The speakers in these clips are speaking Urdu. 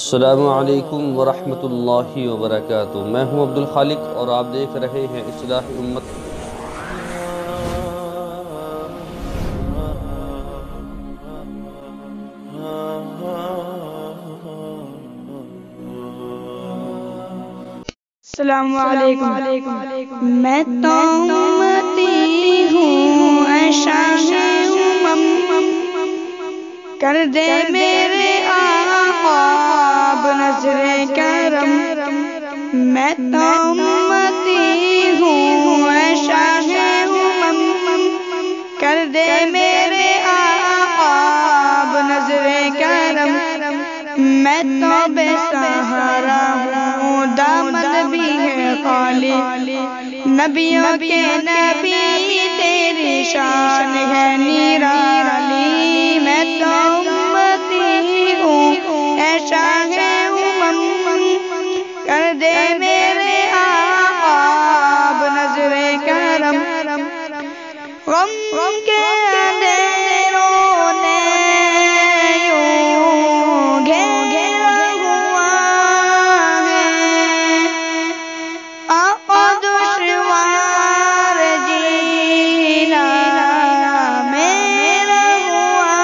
السلام علیکم ورحمۃ اللہ وبرکاتہ۔ میں ہوں عبد الخالق اور آپ دیکھ رہے ہیں اصلاح امت۔ السلام علیکم۔ میں تو امتی ہوں اے شاہ امم، کر دے میرے آقا اب نظر کرم۔ میں تو امتی ہوں اے شاہ امم، کر دے میرے آقا اب نظر کرم۔ میں تو بے سہارا ہوں، دامن بھی ہے خالی، نبیوں کے نبی تیری شان ہے نرالی۔ میں تو امتی ہوں اے شاہ امم، کر دے میرے آقا اب نظر کرم۔ غم کے اندھیروں نے یوں گھیرا ہوا ہے، آقا دشوار جینا میرا ہوا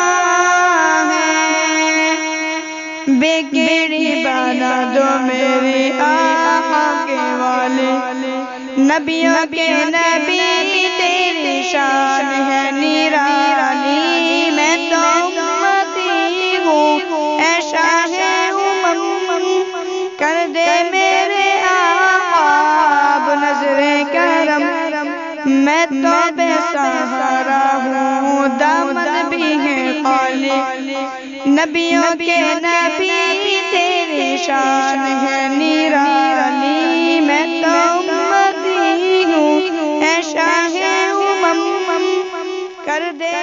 ہے۔ بگڑی بنا دو میری آقا کے والے، نبیوں کے نبی تیری شان ہے نرالی۔ میں تو امتی ہوں اے شاہ امم، کر دے میرے آقا اب نظر کرم۔ میں تو بے سہارا ہوں، دامن بھی ہے خالی، نبیوں کے نبی تیری شان ہے نرالی۔ میں تو امتی ہوں اے شاہ امم، کر دے